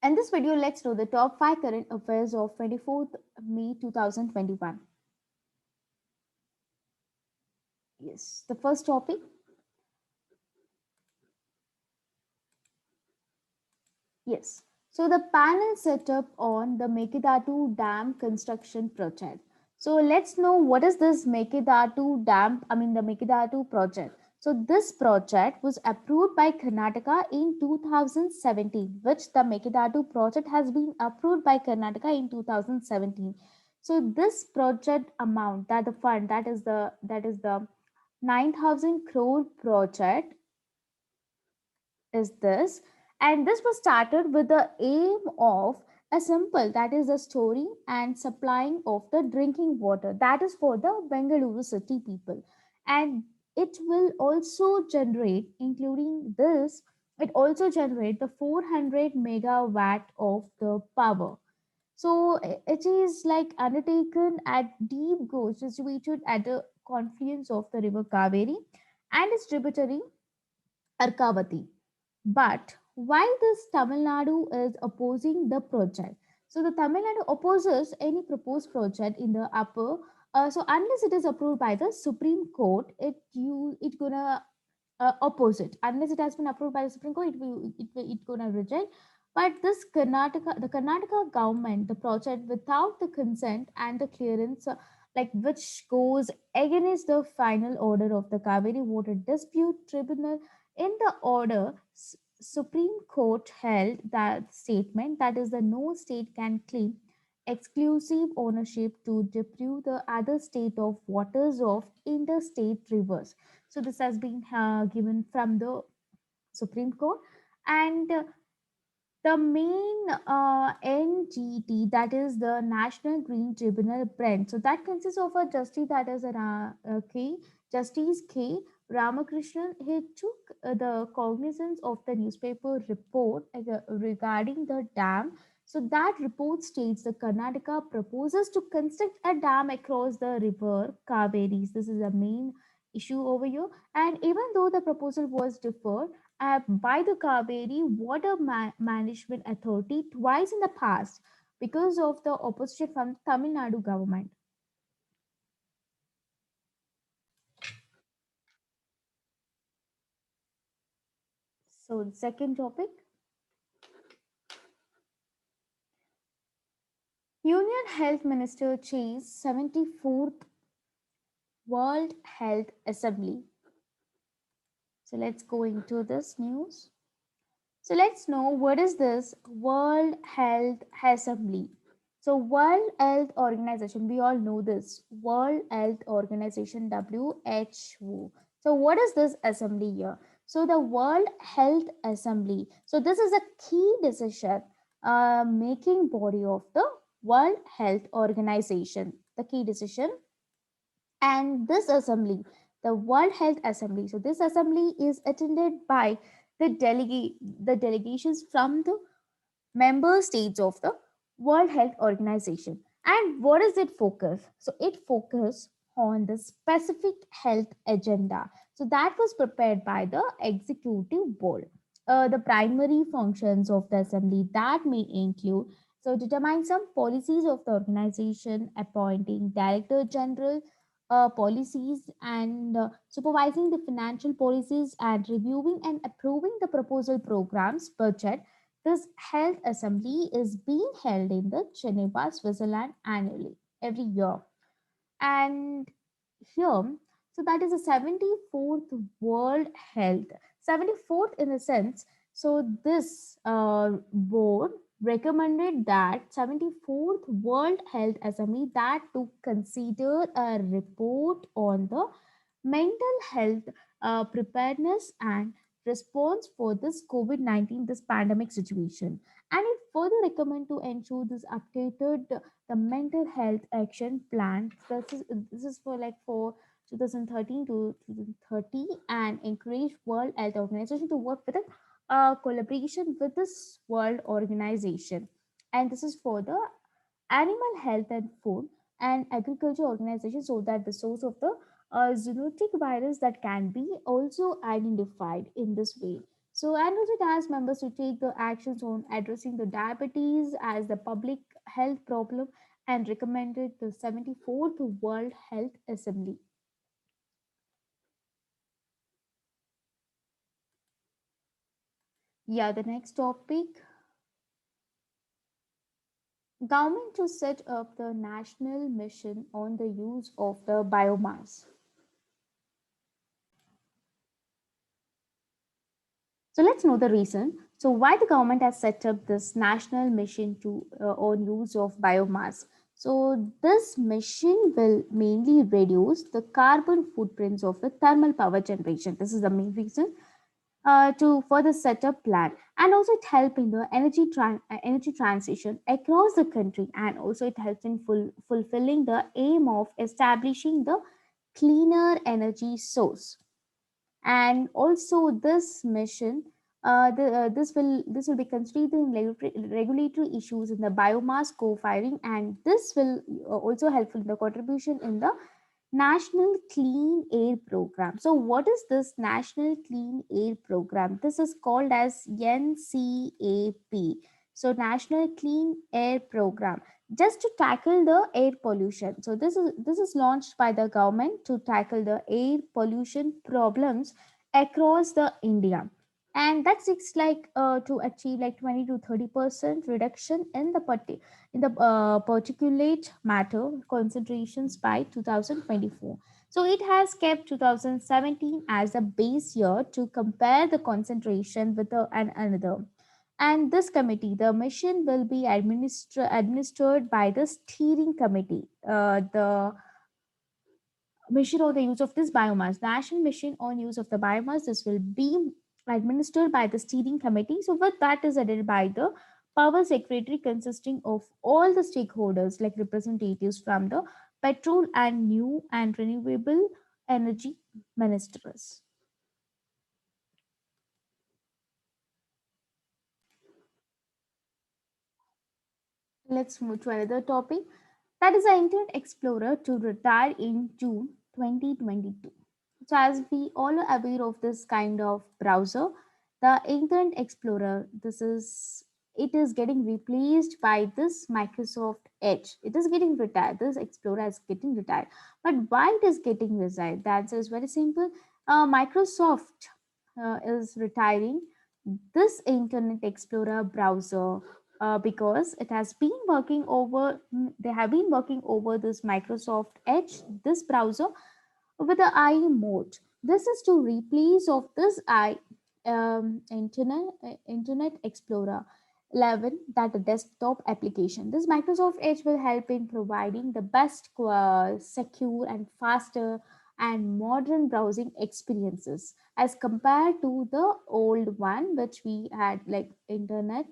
In this video, let's know the top 5 current affairs of 24th May 2021. Yes, the first topic. Yes. So the panel set up on the Mekidatu Dam construction project. So let's know what is this Mekidatu Dam, the Mekidatu project. So this project was approved by Karnataka in 2017, which the Mekidatu project has been approved by Karnataka in 2017. So this project amount, that the fund, that is the 9,000 crore project is this, and this was started with the aim of a simple, that is the storing and supplying of the drinking water, that is for the Bengaluru city people. And it will also generate, including this, it also generate the 400 megawatt of the power. So it is like undertaken at deep gorge situated at the confluence of the river Kaveri and its tributary Arkavati. But why this Tamil Nadu is opposing the project? So the Tamil Nadu opposes any proposed project in the upper. So unless it is approved by the Supreme Court, it gonna oppose it. Unless it has been approved by the Supreme Court, it gonna reject. But the Karnataka government, the project without the consent and the clearance, like which goes against the final order of the Kaveri Water Dispute Tribunal. In the order, Supreme Court held that statement, that is the no state can claim exclusive ownership to deprive the other state of waters of interstate rivers. So this has been given from the Supreme Court. And the main NGT, that is the National Green Tribunal Brent. So that consists of a justice, that is Justice K. Ramakrishnan. He took the cognizance of the newspaper report regarding the dam. So that report states the Karnataka proposes to construct a dam across the river Kaveri. This is the main issue over here. And even though the proposal was deferred, by the Kaveri Water Management Authority twice in the past because of the opposition from Tamil Nadu government. So the second topic, Union Health Minister chairs 74th World Health Assembly. So let's go into this news. So let's know what is this World Health Assembly. So World Health Organization, we all know this World Health Organization, WHO. So what is this assembly here? So the World Health Assembly. So this is a key decision making body of the World Health Organization. The key decision, and this assembly, the World Health Assembly, so this assembly is attended by the delegations from the member states of the World Health Organization. And what is it focus? So it focus on the specific health agenda, so that was prepared by the executive board. The primary functions of the assembly that may include, so determine some policies of the organization, appointing director general policies, and supervising the financial policies, and reviewing and approving the proposal programs budget. This health assembly is being held in the Geneva, Switzerland annually every year. And here, so that is the 74th World Health. 74th in a sense. So this board recommended that 74th World Health Assembly that to consider a report on the mental health preparedness and response for this COVID-19, this pandemic situation. And it further recommend to ensure this updated the mental health action plan. This is for like for 2013 to 2030, and encourage World Health Organization to work with a collaboration with this world organization. And this is for the animal health and food and agriculture organization, so that the source of the zoonotic virus that can be also identified in this way. So, and also it asks members to take the actions on addressing the diabetes as the public health problem and recommended the 74th World Health Assembly. Yeah, the next topic, government to set up the national mission on the use of the biomass. So let's know the reason. So why the government has set up this national mission to on use of biomass. So this mission will mainly reduce the carbon footprints of the thermal power generation. This is the main reason to further set up plan, and also it help in the energy transition across the country, and also it helps in fulfilling the aim of establishing the cleaner energy source. And also this mission this will be considering regulatory issues in the biomass co-firing, and this will also helpful in the contribution in the National Clean Air Program. So what is this National Clean Air Program? This is called as NCAP. So National Clean Air Program, just to tackle the air pollution. So this is launched by the government to tackle the air pollution problems across the India. And that's it's like to achieve like 20 to 30% reduction in the particulate matter concentrations by 2024. So it has kept 2017 as a base year to compare the concentration with another. And this committee, the mission will be administered by the steering committee. The mission on the use of this biomass, national mission on use of the biomass, this will be administered by the steering committee. So with that is headed by the power secretary, consisting of all the stakeholders like representatives from the petrol and new and renewable energy ministers. Let's move to another topic, that is the Internet Explorer to retire in June 2022. So, as we all are aware of this kind of browser, the Internet Explorer, it is getting replaced by this Microsoft Edge. It is getting retired. This Explorer is getting retired. But why it is getting retired? The answer is very simple. Microsoft is retiring this Internet Explorer browser because it has been working over they have been working over this Microsoft Edge, this browser, with the IE mode. This is to replace of this Internet Explorer 11, that the desktop application. This Microsoft Edge will help in providing the best secure and faster and modern browsing experiences as compared to the old one which we had like Internet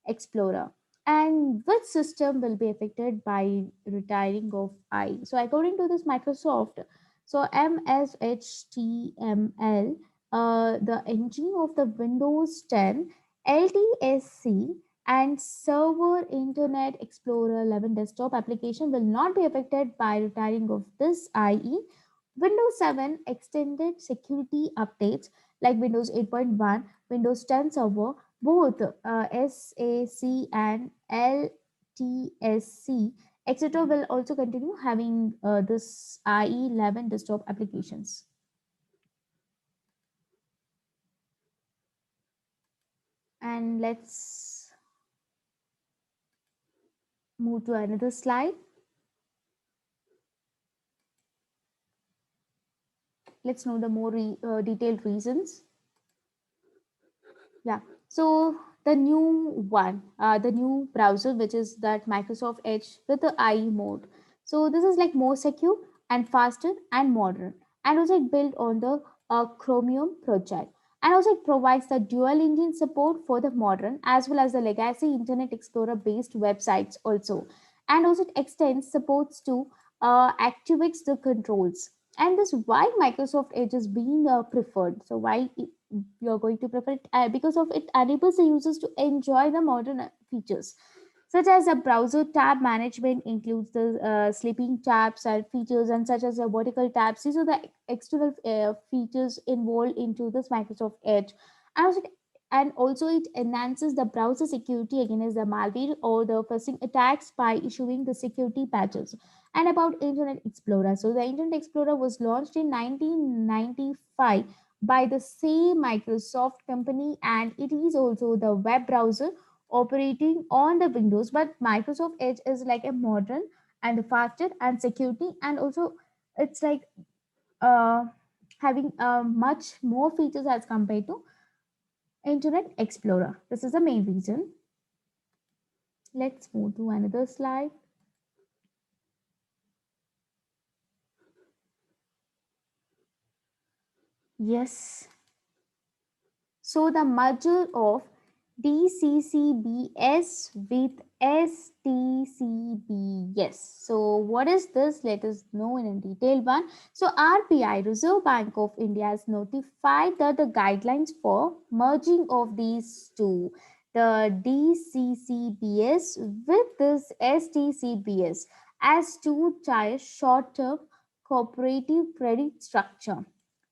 Explorer. And which system will be affected by retiring of I? So according to this Microsoft, so MSHTML, the engine of the Windows 10, LTSC, and Server Internet Explorer 11 desktop application will not be affected by retiring of this IE. Windows 7 extended security updates like Windows 8.1, Windows 10 Server, both SAC and LTSC, etc., will also continue having this IE11 desktop applications. And let's move to another slide. Let's know the more detailed reasons. Yeah. So the new one, the new browser, which is that Microsoft Edge with the IE mode. So this is like more secure and faster and modern, and also it built on the Chromium project. And also it provides the dual engine support for the modern as well as the legacy Internet Explorer based websites also. And also it extends supports to activates the controls. And this why Microsoft Edge is being preferred. So why you're going to prefer it because of it enables the users to enjoy the modern features such as a browser tab management includes the sleeping tabs and features, and such as the vertical tabs. These are the external features involved into this Microsoft Edge. And also and also it enhances the browser security against the malware or the phishing attacks by issuing the security patches. And about Internet Explorer, so the Internet Explorer was launched in 1995 by the same Microsoft company, and it is also the web browser operating on the Windows. But Microsoft Edge is like a modern and faster and security, and also it's like uh, having much more features as compared to Internet Explorer. This is the main reason. Let's move to another slide. Yes. So the merger of DCCBS with STCBS. So what is this? Let us know in a detailed one. So RBI, Reserve Bank of India, has notified that the guidelines for merging of these two, the DCCBS with this STCBS, as two tier short-term cooperative credit structure.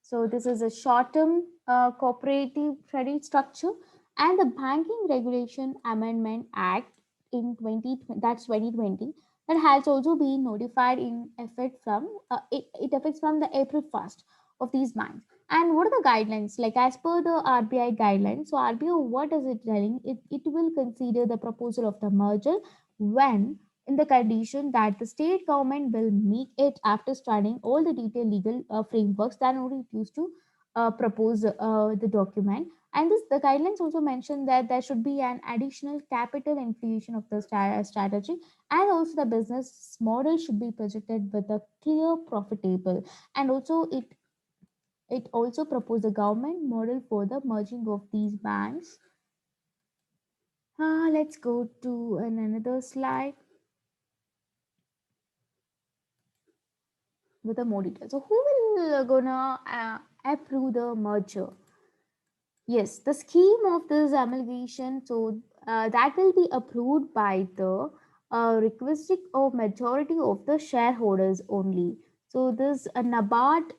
So this is a short-term cooperative credit structure, and the Banking Regulation Amendment Act in 2020 that has also been notified in effect from it affects from the April 1st of these banks. And what are the guidelines? Like as per the RBI guidelines, so RBI, what is it telling? It will consider the proposal of the merger when in the condition that the state government will make it after studying all the detailed legal frameworks, then only it used to propose the document. And this the guidelines also mention that there should be an additional capital infusion of the strategy, and also the business model should be projected with a clear profitable, and also it also proposed a government model for the merging of these banks. Let's go to another slide with a more detail. So who will gonna approve the merger? Yes, the scheme of this amalgamation, so that will be approved by the requesting of majority of the shareholders only. So this NABARD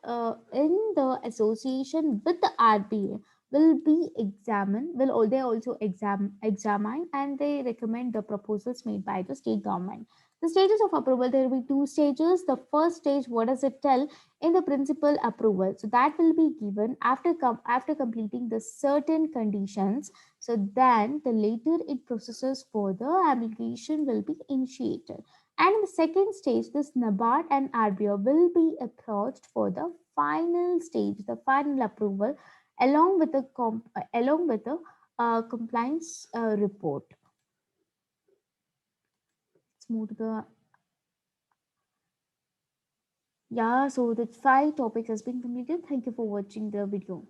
in the association with the RBA will be examined. Will all they also examine, and they recommend the proposals made by the state government. The stages of approval, there will be two stages. The first stage, what does it tell? In the principal approval, so that will be given after after completing the certain conditions. So then the later it processes for the application will be initiated, and in the second stage this NABARD and RBI will be approached for the final stage, the final approval, along with the compliance report. Let's move to the yeah, so the five topics has been completed. Thank you for watching the video.